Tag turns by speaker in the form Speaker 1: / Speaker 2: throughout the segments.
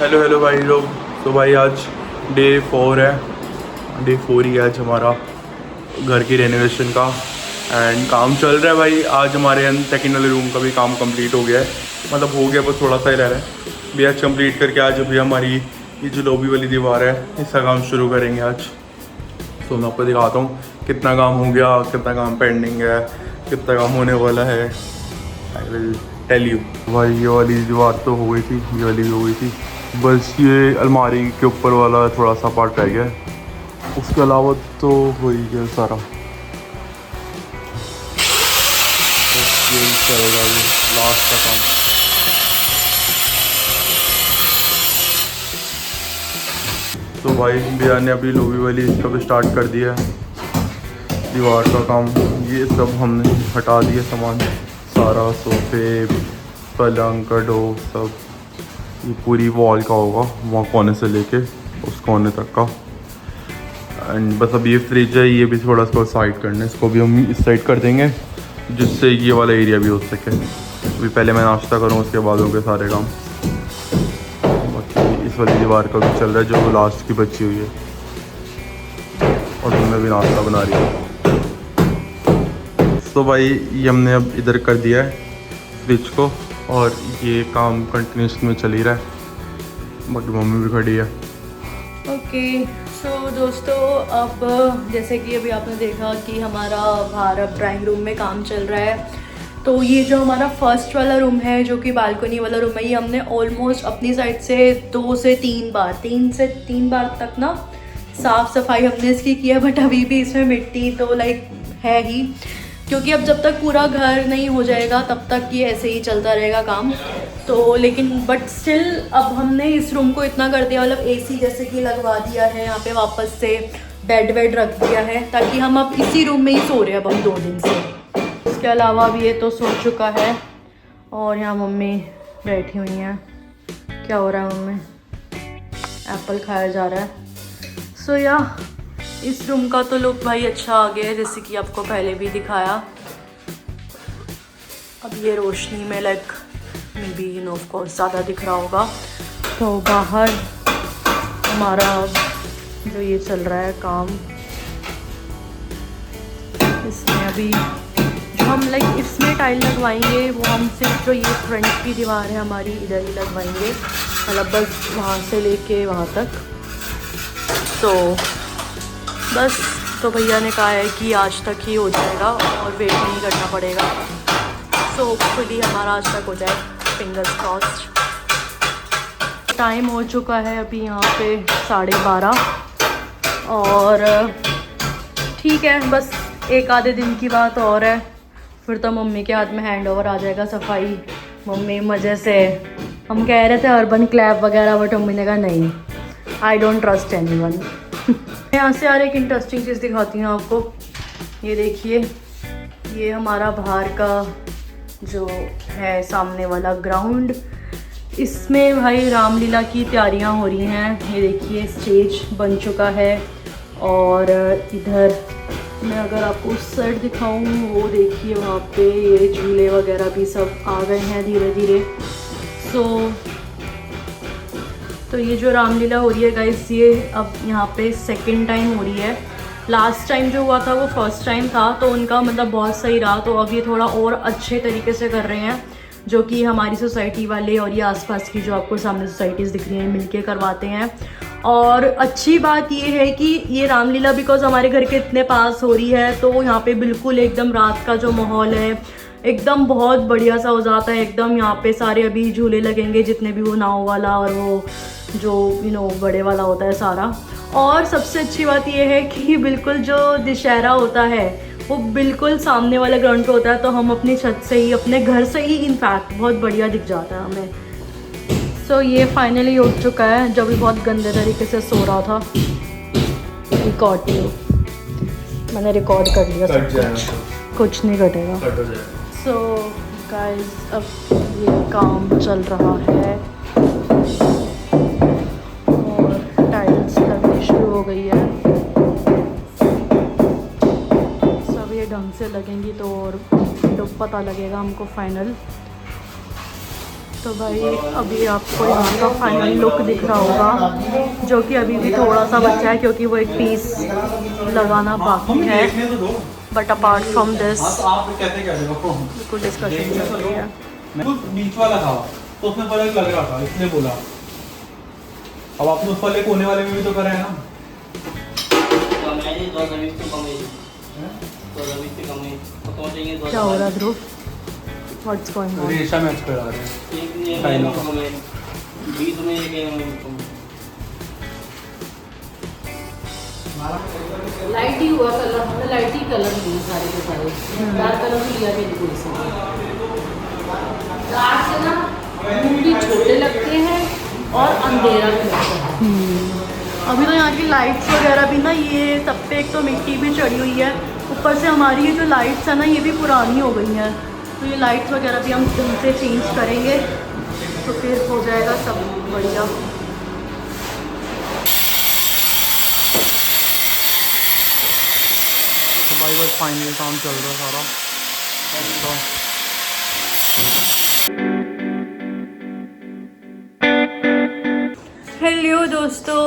Speaker 1: Hello hello भाई लोग। तो भाई आज डे 4 है, डे 4 ही है आज हमारा घर की रेनोवेशन का एंड काम चल रहा है भाई। आज हमारे सेकेंड वाले रूम का भी काम कंप्लीट हो गया है, मतलब हो गया, बस थोड़ा सा ही रह रहा है। भी आज कंप्लीट करके आज अभी हमारी ये जो लॉबी वाली दीवार है इसका काम शुरू करेंगे आज। तो मैं आपको दिखाता हूँ कितना काम हो गया, कितना काम पेंडिंग है, कितना काम होने वाला है। I will tell you. भाई ये वाली दीवार तो हो गई थी, ये वाली भी हो गई थी, बस ये अलमारी के ऊपर वाला थोड़ा सा पार्ट रह गया है, उसके अलावा तो हो ही गया सारा। बस यही चलेगा, ये लास्ट का काम। तो भाई भैया ने अभी लोबी वाली इसका भी स्टार्ट कर दिया है दीवार का काम। ये सब हमने हटा दिया सामान सारा, सोफे पलंग कड़ो सब। ये पूरी वॉल का होगा, वहाँ कोने से लेके उस कोने तक का। एंड बस अब ये फ्रिज है, ये भी थोड़ा सा साइड करना है, इसको भी हम इस साइड कर देंगे जिससे ये वाला एरिया भी हो सके। अभी पहले मैं नाश्ता करूँ, उसके बाद होंगे सारे काम। बाकी इस वाली दीवार का भी चल रहा है जो लास्ट की बची हुई है, और मैं भी नाश्ता बना रही हूँ। तो भाई ये हमने अब इधर कर दिया है फ्रिज को, और ये काम कंटिन्यूस में चल ही रहा है। बाकी मम्मी भी खड़ी है।
Speaker 2: ओके सो दोस्तों, अब जैसे कि अभी आपने देखा कि हमारा बाहर अब ड्राइंग रूम में काम चल रहा है। तो ये जो हमारा फर्स्ट वाला रूम है, जो कि बालकनी वाला रूम है, ये हमने ऑलमोस्ट अपनी साइड से 2 से 3 बार तक ना साफ़ सफाई हमने इसकी की है। बट अभी भी इसमें मिट्टी तो लाइक है ही, क्योंकि अब जब तक पूरा घर नहीं हो जाएगा तब तक ये ऐसे ही चलता रहेगा काम। तो लेकिन बट स्टिल अब हमने इस रूम को इतना कर दिया, मतलब एसी जैसे कि लगवा दिया है, यहाँ पे वापस से बेड वेड रख दिया है, ताकि हम अब इसी रूम में ही सो रहे हैं अब हम 2 दिन से। इसके अलावा भी ये तो सो चुका है, और यहाँ मम्मी बैठी हुई हैं। क्या हो रहा है मम्मी? एप्पल खाया जा रहा है। सो या इस रूम का तो लुक भाई अच्छा आ गया है, जैसे कि आपको पहले भी दिखाया। अब ये रोशनी में like may be you know of course ज़्यादा दिख रहा होगा। तो बाहर हमारा जो ये चल रहा है काम, इसमें अभी जो हम लाइक इसमें टाइल लगवाएंगे वो हम सिर्फ जो ये फ्रंट की दीवार है हमारी इधर ही लगवाएंगे, मतलब बस वहाँ से लेके वहाँ तक। तो बस तो भैया ने कहा है कि आज तक ही हो जाएगा और वेट नहीं करना पड़ेगा। सो होपफुली हमारा आज तक हो जाए, फिंगर्स क्रॉस्ड। टाइम हो चुका है अभी यहाँ पे 12:30, और ठीक है, बस एक आधे दिन की बात और है, फिर तो मम्मी के हाथ में हैंड ओवर आ जाएगा सफाई। मम्मी मज़े से, हम कह रहे थे अर्बन क्लैप वगैरह, बट मम्मी ने कहा नहीं, आई डोंट ट्रस्ट एनीवन। यहाँ से यार एक इंटरेस्टिंग चीज़ दिखाती हूँ आपको। ये देखिए, ये हमारा बाहर का जो है सामने वाला ग्राउंड, इसमें भाई रामलीला की तैयारियाँ हो रही हैं। ये देखिए स्टेज बन चुका है, और इधर मैं अगर आपको उस साइड दिखाऊँ, वो देखिए वहाँ पे ये झूले वगैरह भी सब आ गए हैं धीरे धीरे। तो ये जो रामलीला हो रही है गाइस, ये अब यहाँ पे सेकंड टाइम हो रही है। लास्ट टाइम जो हुआ था वो फर्स्ट टाइम था, तो उनका मतलब बहुत सही रहा। तो अब ये थोड़ा और अच्छे तरीके से कर रहे हैं, जो कि हमारी सोसाइटी वाले और ये आसपास की जो आपको सामने सोसाइटीज़ दिख रही हैं मिलके करवाते हैं। और अच्छी बात ये है कि ये रामलीला बिकॉज हमारे घर के इतने पास हो रही है, तो यहाँ पे बिल्कुल एकदम रात का जो माहौल है एकदम बहुत बढ़िया सा हो जाता है। एकदम यहाँ पे सारे अभी झूले लगेंगे, जितने भी वो नाव वाला और वो जो बड़े वाला होता है सारा। और सबसे अच्छी बात ये है कि बिल्कुल जो दशहरा होता है वो बिल्कुल सामने वाले ग्राउंड पे होता है, तो हम अपनी छत से ही, अपने घर से ही इनफैक्ट बहुत बढ़िया दिख जाता है हमें। सो ये फाइनली उठ चुका है, जब भी बहुत गंदे तरीके से सो रहा था। रिकॉर्ड मैंने रिकॉर्ड कर लिया, सब कुछ नहीं घटेगा। सो गाइस, अब ये काम चल रहा है और टाइल्स लगनी शुरू हो गई है। सब ये ढंग से लगेंगी तो और पता लगेगा हमको फाइनल। तो भाई अभी आपको यहाँ का फाइनल लुक दिख रहा होगा, जो कि अभी भी थोड़ा सा बचा है क्योंकि वो एक पीस लगाना बाकी है। बट अपार्ट फ्रॉम दिस बिल्कुल डिस्कशन चल रही है।
Speaker 1: बीच वाला था तो उसमें फर्क लग रहा था, इसलिए बोला। अब आपने उस वाले कोने वाले में भी तो करा है ना।
Speaker 2: क्या हो रहा है ध्रुव? What's going on?
Speaker 1: रेशा मैच करा रहे हैं।
Speaker 3: लाइट ही हुआ कलर, हमने लाइट ही कलर लिए सारे के सारे। डार्क कलर तो लिया भी नहीं कोई से। डार्क से ना मूडी छोटे लगते हैं और अंधेरा भी लगता है।
Speaker 2: अभी तो यहाँ की लाइट्स वगैरह भी ना, ये सब पे एक तो मिट्टी भी चढ़ी हुई है, ऊपर से हमारी ये जो लाइट्स है ना ये भी पुरानी हो गई हैं। तो ये लाइट्स वगैरह भी हम उनसे चेंज करेंगे तो फिर हो जाएगा सब बढ़िया।
Speaker 1: तो भाई बस फाइनल काम चल रहा है सारा।
Speaker 2: हेलो दोस्तों,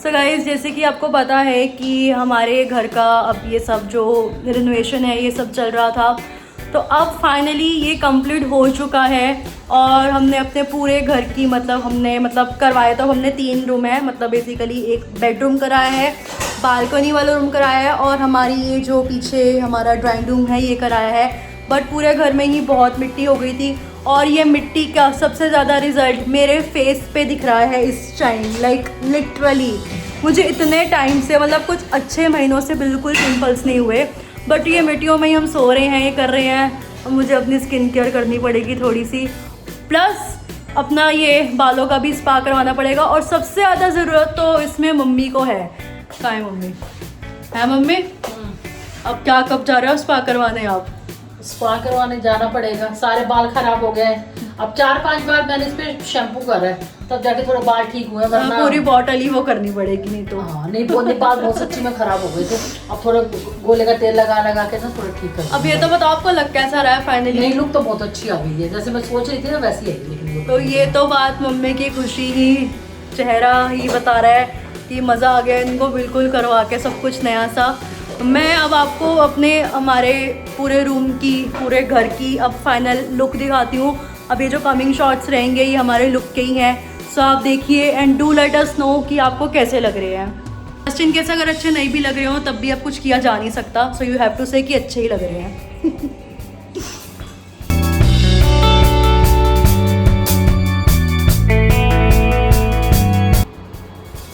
Speaker 2: सो गाइस जैसे कि आपको पता है कि हमारे घर का अब ये सब जो रिनोवेशन है ये सब चल रहा था, तो अब फाइनली ये कंप्लीट हो चुका है। और हमने अपने पूरे घर की मतलब करवाया, तो हमने 3 रूम है, मतलब बेसिकली एक बेडरूम कराया है, बालकनी वाला रूम कराया है और हमारी ये जो पीछे हमारा ड्राइंग रूम है ये कराया है। बट पूरे घर में ही बहुत मिट्टी हो गई थी और ये मिट्टी का सबसे ज़्यादा रिजल्ट मेरे फेस पे दिख रहा है इस टाइम। लाइक लिटरली मुझे इतने टाइम से, मतलब कुछ अच्छे महीनों से बिल्कुल पिंपल्स नहीं हुए, बट ये मिट्टियों में ही हम सो रहे हैं, ये कर रहे हैं। और मुझे अपनी स्किन केयर करनी पड़ेगी थोड़ी सी, प्लस अपना ये बालों का भी स्पा करवाना पड़ेगा। और सबसे ज़्यादा ज़रूरत तो इसमें मम्मी को है। कहाँ है मम्मी? है मम्मी? अब क्या कब जा रहे हो स्पा करवाने आप?
Speaker 3: स्पा करवाने जाना पड़ेगा, सारे बाल खराब हो गए। अब 4-5 बार मैंने इस पे शैम्पू करा है, तब जाके थोड़ा बाल ठीक हुए, वरना
Speaker 2: पूरी बॉटल ही वो करनी पड़ेगी नहीं तो।
Speaker 3: हाँ नहीं, वो बाल बहुत सच्ची में खराब हो गए थे। अब थोड़ा गोले का तेल लगा लगा के ना थोड़ा ठीक कर।
Speaker 2: अब ये तो बताओ आपको लग कैसा रहा है फाइनली?
Speaker 3: नई लुक तो बहुत अच्छी आ गई है, जैसे मैं सोच रही थी ना वैसी आई। लेकिन
Speaker 2: तो ये तो बात मम्मी की खुशी ही, चेहरा ही बता रहा है कि मज़ा आ गया इनको बिल्कुल करवा के सब कुछ नया सा। मैं अब आपको हमारे पूरे रूम की, पूरे घर की अब फाइनल लुक दिखाती हूँ। अब ये जो कमिंग शॉट्स रहेंगे ये हमारे लुक के ही हैं, सो आप देखिए and do let us know कि आपको कैसे लग रहे हैं। जस्ट इन केस अगर अच्छे नहीं भी लग रहे हो तब भी अब कुछ किया जा नहीं सकता, सो यू हैव टू से कि अच्छे ही लग रहे हैं।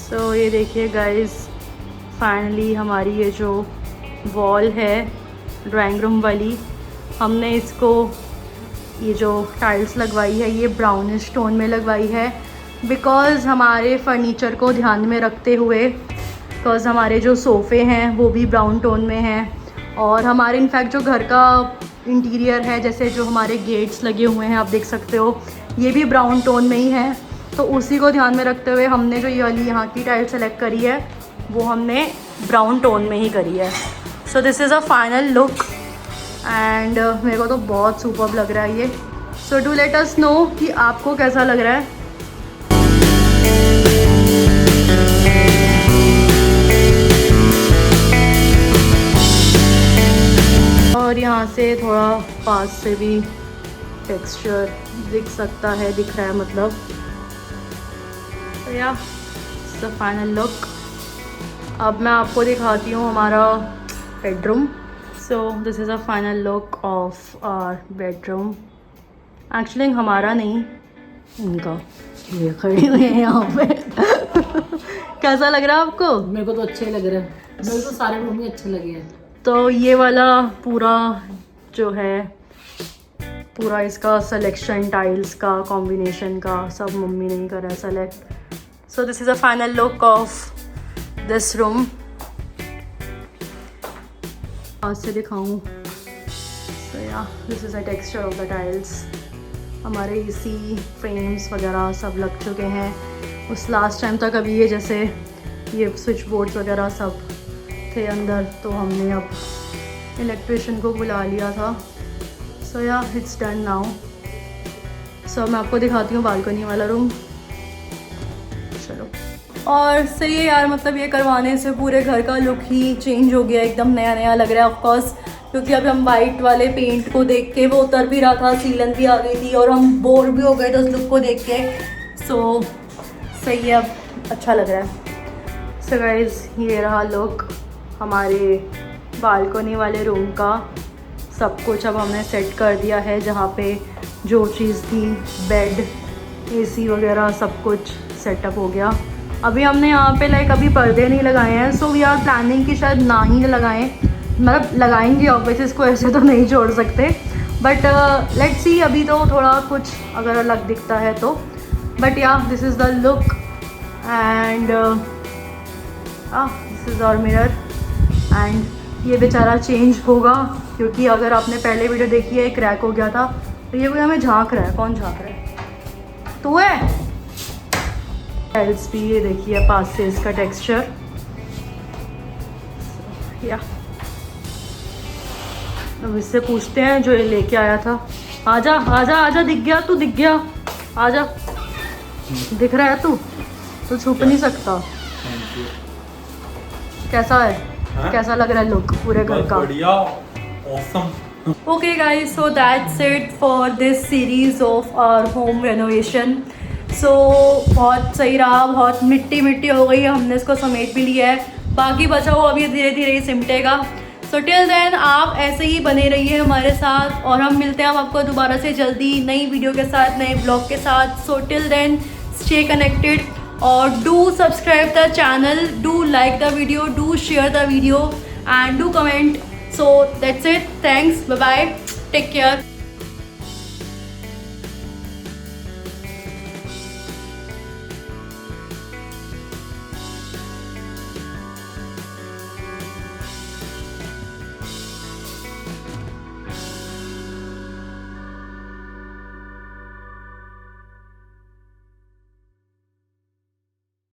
Speaker 2: सो ये देखिए गाइस, फाइनली हमारी ये जो वॉल है ड्राइंग रूम वाली, हमने इसको ये जो टाइल्स लगवाई है ये ब्राउनिश टोन में लगवाई है, बिकॉज़ हमारे फर्नीचर को ध्यान में रखते हुए, बिकॉज़ हमारे जो सोफ़े हैं वो भी ब्राउन टोन में हैं और हमारे इनफैक्ट जो घर का इंटीरियर है, जैसे जो हमारे गेट्स लगे हुए हैं आप देख सकते हो, ये भी ब्राउन टोन में ही है। तो उसी को ध्यान में रखते हुए हमने जो ये वाली यहाँ की टाइल सेलेक्ट करी है वो हमने ब्राउन टोन में ही करी है। सो this is a final look and मेरे को तो बहुत सुपर्ब लग रहा है ये। So do let us know कि आपको कैसा लग रहा है। और यहाँ से थोड़ा पास से भी टेक्सचर दिख सकता है, दिख रहा है मतलब। तो या द फाइनल लुक। अब मैं आपको दिखाती हूँ हमारा bedroom. So this is a final look of our bedroom. Actually हमारा नहीं, इनका, ये खड़ी हुई है यहाँ पे। कैसा लग रहा है आपको?
Speaker 3: मेरे को तो अच्छे लग रहे हैं, मेरे को सारे रूम ही अच्छे लगे हैं।
Speaker 2: तो ये वाला पूरा जो है, पूरा इसका सिलेक्शन, टाइल्स का, कॉम्बिनेशन का सब मम्मी ने ही करा है select. So this is a final look of this room. आज से दिखाऊँ तो या this is a texture of the tiles. हमारे एसी फ्रेम्स वगैरह सब लग चुके हैं। उस लास्ट टाइम तक अभी ये जैसे ये स्विच बोर्ड्स वगैरह सब थे अंदर, तो हमने अब इलेक्ट्रिशियन को बुला लिया था। सो या इट्स डन नाउ। सो मैं आपको दिखाती हूँ बालकनी वाला रूम। चलो। और सही है यार, मतलब ये करवाने से पूरे घर का लुक ही चेंज हो गया, एकदम नया नया लग रहा है। ऑफ कोर्स क्योंकि अब हम वाइट वाले पेंट को देख के वो उतर भी रहा था, सीलन भी आ गई थी और हम बोर भी हो गए थे उस लुक को देख के। सो सही है, अब अच्छा लग रहा है। सो गाइस, ये रहा लुक हमारे बालकनी वाले रूम का। सब कुछ अब हमने सेट कर दिया है, जहाँ पे जो चीज़ थी, बेड, एसी वगैरह सब कुछ सेटअप हो गया। अभी हमने यहाँ पे लाइक अभी पर्दे नहीं लगाए हैं, सो वी आर प्लानिंग कि शायद ना ही लगाएं, मतलब लगाएंगे ऑब्वियसली, इसको ऐसे तो नहीं छोड़ सकते, बट लेट्स सी। अभी तो थोड़ा कुछ अगर अलग दिखता है तो, but yeah this is the look and this is our mirror. And ये बेचारा चेंज होगा क्योंकि अगर आपने पहले वीडियो देखी है, क्रैक हो गया था, तो ये कोई हमें झांक रहा है। कौन झांक रहा है? तो है टाइल्स भी, ये देखिए पास से इसका टेक्सचर। या अब इससे पूछते हैं जो ये लेके आया था। आजा आजा आजा, दिख गया तू, दिख गया, आजा। दिख रहा है तू छुप नहीं सकता। कैसा है? हाँ? कैसा लग रहा है लुक पूरे घर का?
Speaker 1: बढ़िया, awesome.
Speaker 2: Okay guys, so that's it for this series of our home renovation. So बहुत सही रहा, बहुत मिट्टी मिट्टी हो गई है, हमने इसको समेट भी लिया है, बाकी बचा हुआ अभी धीरे धीरे ही सिमटेगा। So till then आप ऐसे ही बने रहिए हमारे साथ और हम मिलते हैं आपको दोबारा से जल्दी नई वीडियो के साथ, नए ब्लॉग के साथ। So till then stay connected और do subscribe the channel, do like the video, do share the video and do comment. So that's it. Thanks. Bye bye. Take care.